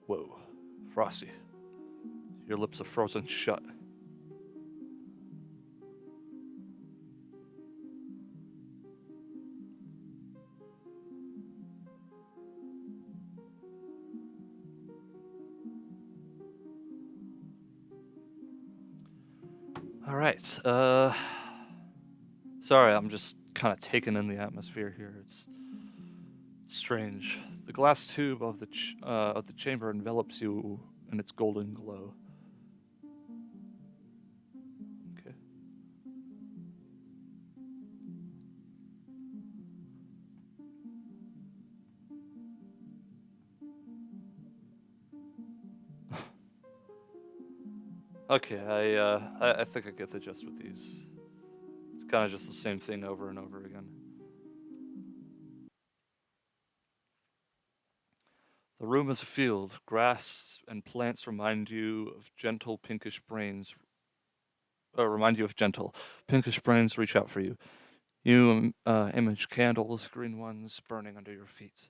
Whoa. Frosty. Your lips are frozen shut. Alright, sorry, I'm just kind of taking in the atmosphere here. It's strange. The glass tube of the chamber envelops you in its golden glow. Okay, I think I get the gist with these. It's kind of just the same thing over and over again. The room is a field. Grass and plants remind you of gentle pinkish brains. Remind you of gentle pinkish brains reach out for you. You image candles, green ones, burning under your feet.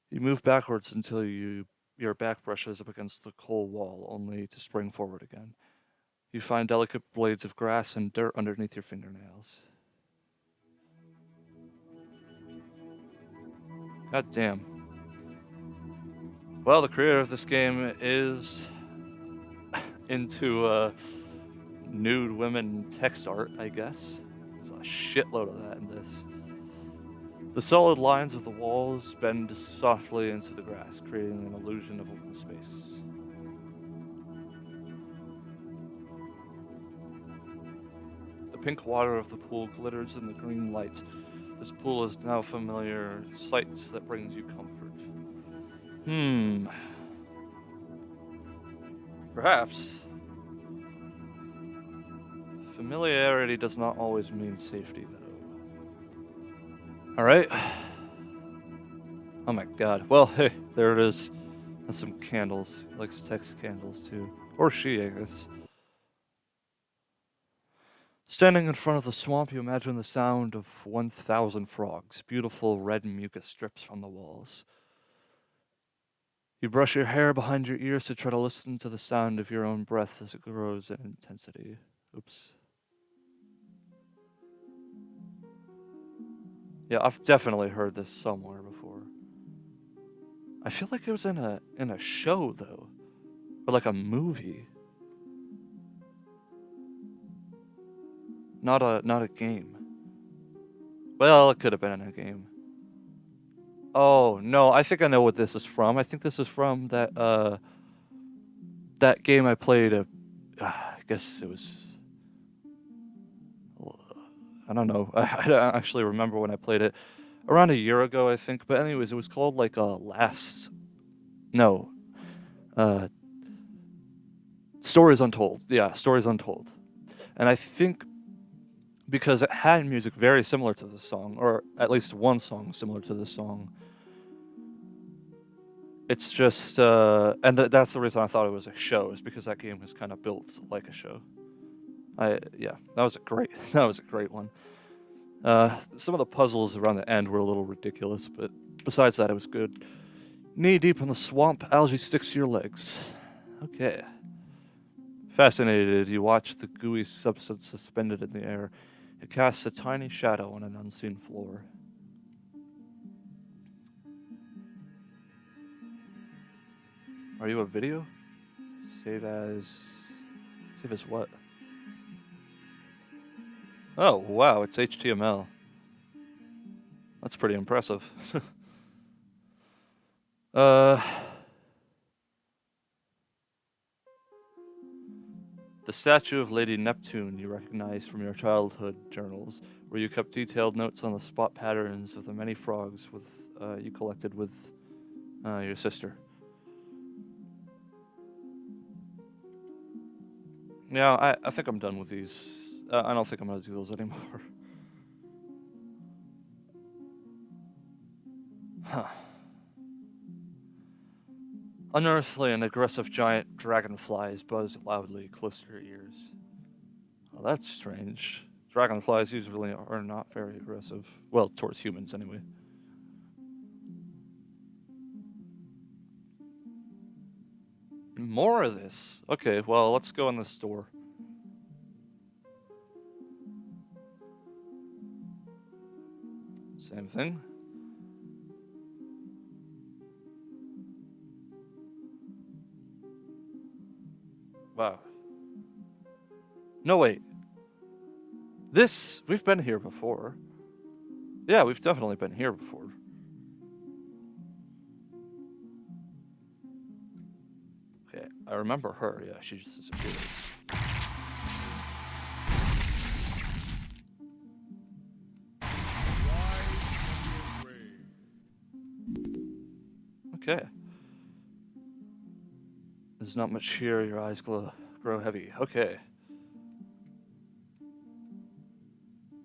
You move backwards until your back brushes up against the coal wall, only to spring forward again. You find delicate blades of grass and dirt underneath your fingernails. God damn. Well, the creator of this game is into nude women text art, I guess. There's a shitload of that in this. The solid lines of the walls bend softly into the grass, creating an illusion of open space. The pink water of the pool glitters in the green light. This pool is now a familiar sight that brings you comfort. Perhaps. Familiarity does not always mean safety, though. Alright. Oh my god. Well, hey, there it is. And some candles. He likes text candles, too. Or she, I guess. Standing in front of the swamp, you imagine the sound of 1,000 frogs, beautiful red mucus strips from the walls. You brush your hair behind your ears to try to listen to the sound of your own breath as it grows in intensity. Oops. Yeah, I've definitely heard this somewhere before. I feel like it was in a show though, or like a movie. Not a game. Well, it could have been in a game. Oh no, I think I know what this is from. I think this is from that game I played. I guess it was. I don't know. I don't actually remember when I played it. Around a year ago, I think. But anyways, it was called like Stories Untold. Yeah, Stories Untold. And I think because it had music very similar to the song, or at least one song similar to the song, it's just and that's the reason I thought it was a show, is because that game was kind of built like a show. Yeah, that was a great one. Some of the puzzles around the end were a little ridiculous, but besides that, it was good. Knee deep in the swamp, algae sticks to your legs. Okay. Fascinated, you watch the gooey substance suspended in the air. It casts a tiny shadow on an unseen floor. Are you a video? Save as what? Oh, wow, it's HTML. That's pretty impressive. The statue of Lady Neptune you recognize from your childhood journals, where you kept detailed notes on the spot patterns of the many frogs you collected with your sister. Yeah, I think I'm done with these. I don't think I'm going to do those anymore. Huh. Unearthly and aggressive giant dragonflies buzz loudly close to your ears. Well, that's strange. Dragonflies usually are not very aggressive. Well, towards humans, anyway. More of this. Okay, well, let's go in this door. Same thing. Wow. No, wait. We've been here before. Yeah, we've definitely been here before. Okay, I remember her. Yeah, she just disappears. Okay. There's not much here. Your eyes grow heavy. Okay.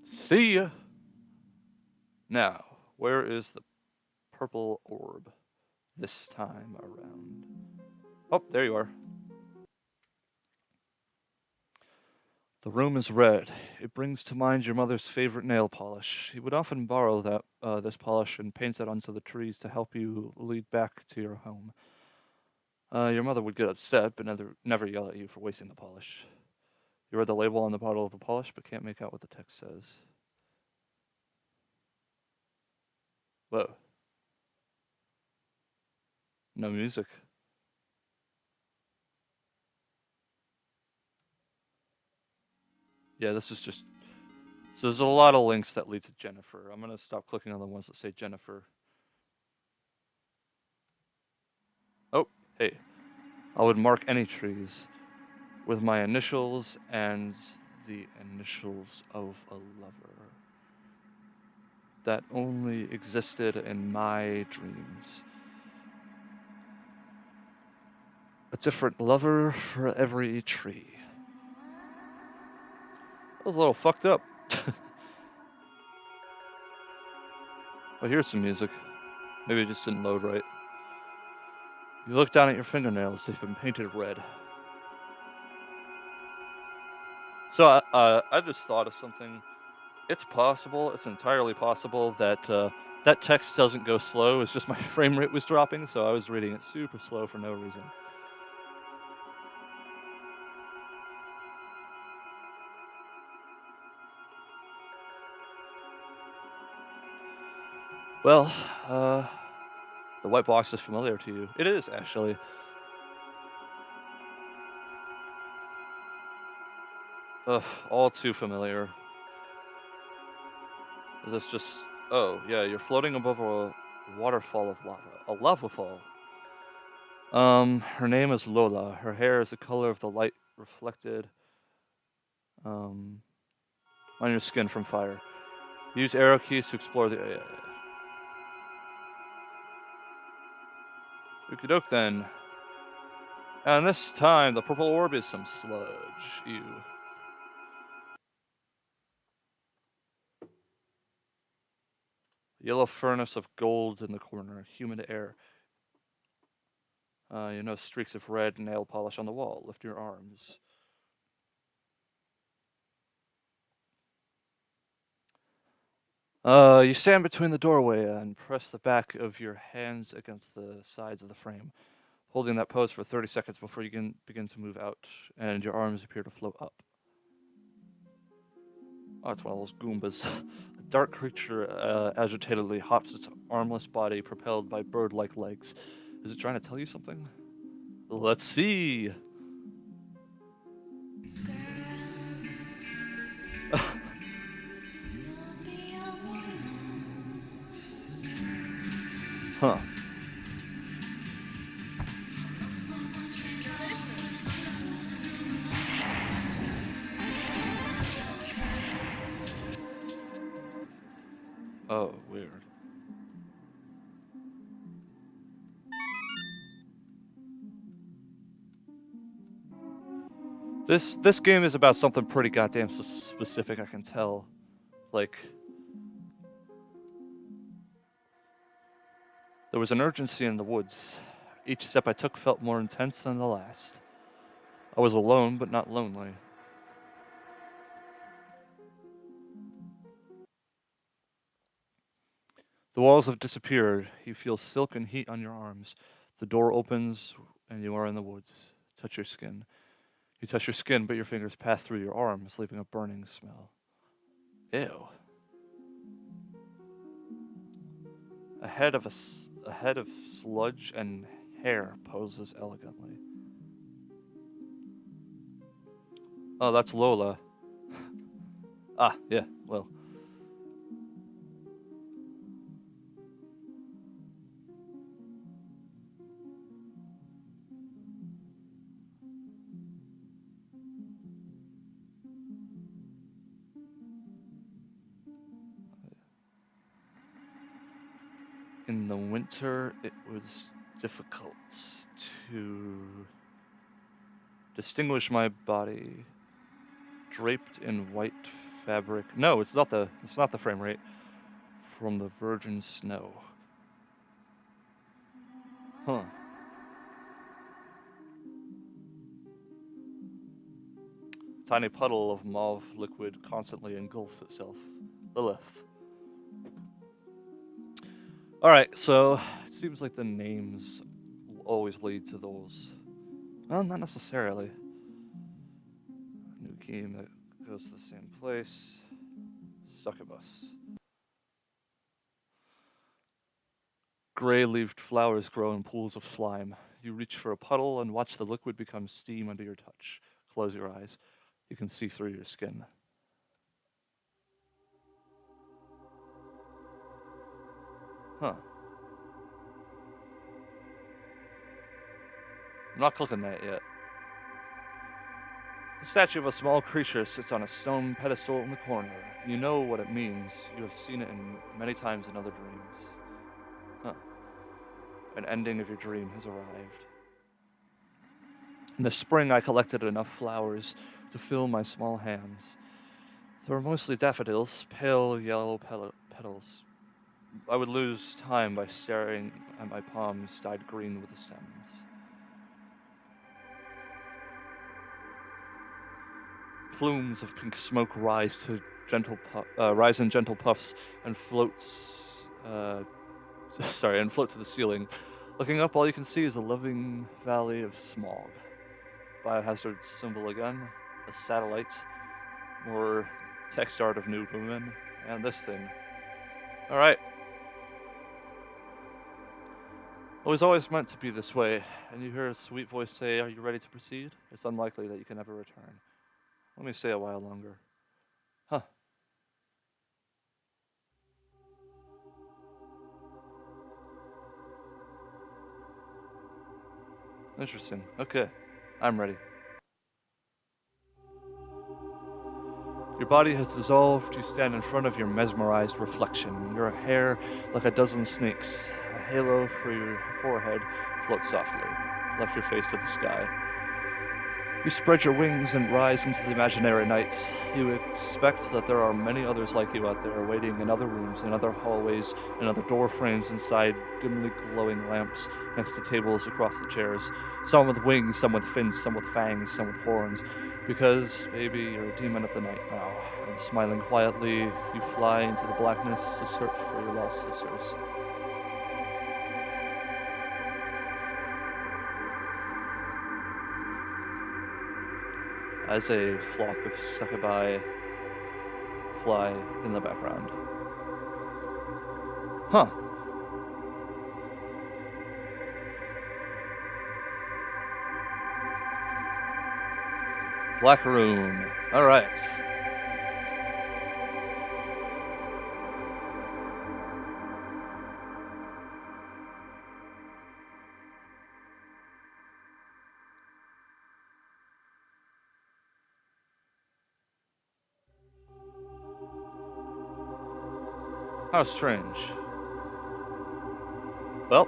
See ya! Now, where is the purple orb this time around? Oh, there you are. The room is red. It brings to mind your mother's favorite nail polish. He would often borrow this polish and paint it onto the trees to help you lead back to your home. Your mother would get upset, but never yell at you for wasting the polish. You read the label on the bottle of the polish, but can't make out what the text says. Whoa. No music. Yeah, this is just... So there's a lot of links that lead to Jennifer. I'm going to stop clicking on the ones that say Jennifer. Oh, hey. I would mark any trees with my initials and the initials of a lover that only existed in my dreams. A different lover for every tree. That was a little fucked up. Oh, here's some music. Maybe it just didn't load right. You look down at your fingernails, they've been painted red. So I just thought of something. It's possible, it's entirely possible that that text doesn't go slow. It's just my frame rate was dropping, so I was reading it super slow for no reason. Well, the white box is familiar to you. It is, actually. Ugh, all too familiar. Is this just... Oh, yeah, you're floating above a waterfall of lava. A lava fall. Her name is Lola. Her hair is the color of the light reflected on your skin from fire. Use arrow keys to explore the... Okie doke then. And this time, the purple orb is some sludge. Ew. Yellow furnace of gold in the corner. Humid air. You know, streaks of red nail polish on the wall. Lift your arms. You stand between the doorway and press the back of your hands against the sides of the frame, holding that pose for 30 seconds before you begin to move out, and your arms appear to float up. Oh, it's one of those Goombas. A dark creature agitatedly hops its armless body propelled by bird-like legs. Is it trying to tell you something? Let's see! Huh. Oh, weird. This game is about something pretty goddamn specific, I can tell. Like, there was an urgency in the woods. Each step I took felt more intense than the last. I was alone, but not lonely. The walls have disappeared. You feel silk and heat on your arms. The door opens, and you are in the woods. Touch your skin. You touch your skin, but your fingers pass through your arms, leaving a burning smell. Ew. A head of sludge and hair poses elegantly. Oh, that's Lola. Ah, yeah, well. In the winter, it was difficult Distinguish my body. Draped in white fabric. No, it's not the frame rate. From the virgin snow. Huh. Tiny puddle of mauve liquid constantly engulfs itself. Lilith. Alright, so it seems like the names always lead to those. Well, not necessarily. New key that goes to the same place. Succubus. Gray-leaved flowers grow in pools of slime. You reach for a puddle and watch the liquid become steam under your touch. Close your eyes. You can see through your skin. Huh. I'm not clicking that yet. The statue of a small creature sits on a stone pedestal in the corner. You know what it means. You have seen it many times in other dreams. Huh. An ending of your dream has arrived. In the spring, I collected enough flowers to fill my small hands. They were mostly daffodils, pale yellow petals. I would lose time by staring at my palms dyed green with the stems. Plumes of pink smoke rise in gentle puffs and float to the ceiling. Looking up, all you can see is a living valley of smog. Biohazard symbol again, a satellite, more text art of New Women, and this thing. Alright. It was always meant to be this way, and you hear a sweet voice say, "Are you ready to proceed? It's unlikely that you can ever return." Let me stay a while longer. Huh. Interesting. Okay. I'm ready. Your body has dissolved. You stand in front of your mesmerized reflection. Your hair like a dozen snakes. A halo for your forehead floats softly. Lift your face to the sky. You spread your wings and rise into the imaginary night. You expect that there are many others like you out there, waiting in other rooms, in other hallways, in other door frames, inside dimly glowing lamps, next to tables across the chairs. Some with wings, some with fins, some with fangs, some with horns. Because, baby, you're a demon of the night now. And smiling quietly, you fly into the blackness to search for your lost sisters. As a flock of succubi fly in the background. Huh. Black room. All right. How strange. Well,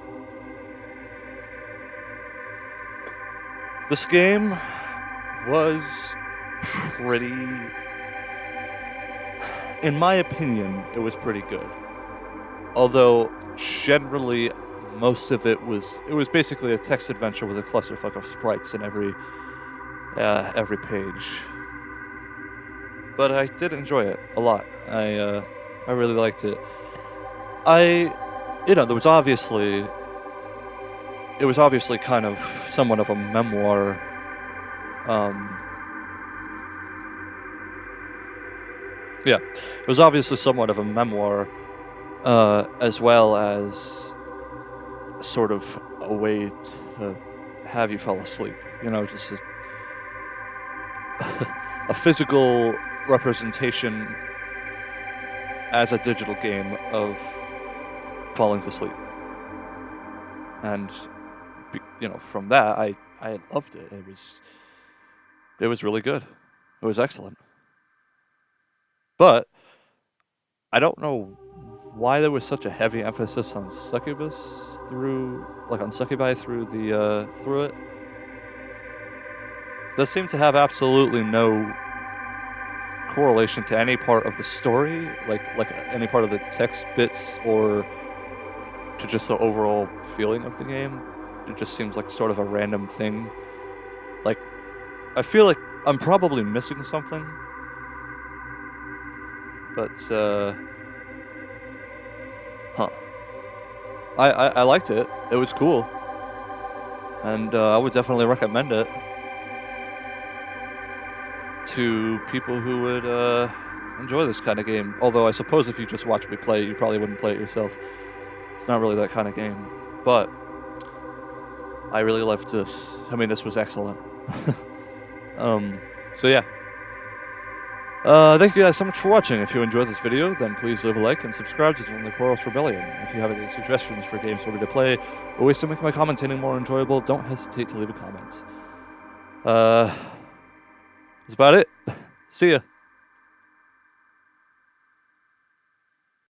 this game was pretty, in my opinion, it was pretty good. Although, generally, most of it was basically a text adventure with a clusterfuck of sprites in every page. But I did enjoy it a lot. I really liked it. There was obviously, it was obviously kind of somewhat of a memoir. It was obviously somewhat of a memoir, as well as sort of a way to have you fall asleep. Just a physical representation as a digital game of falling to sleep. And, from that, I loved it. It was really good. It was excellent. But I don't know why there was such a heavy emphasis on succubus through it. does seem to have absolutely no correlation to any part of the story, like any part of the text bits, or to just the overall feeling of the game. It just seems like sort of a random thing. Like, I feel like I'm probably missing something, but I liked it. It was cool, and I would definitely recommend it to people who would enjoy this kind of game. Although I suppose if you just watch me play, you probably wouldn't play it yourself. It's not really that kind of game, but I really loved this. I mean, this was excellent. So yeah. Thank you guys so much for watching. If you enjoyed this video, then please leave a like and subscribe to join the Chorus Rebellion. If you have any suggestions for games for me to play, or ways to make my commentating more enjoyable, don't hesitate to leave a comment. That's about it. See ya.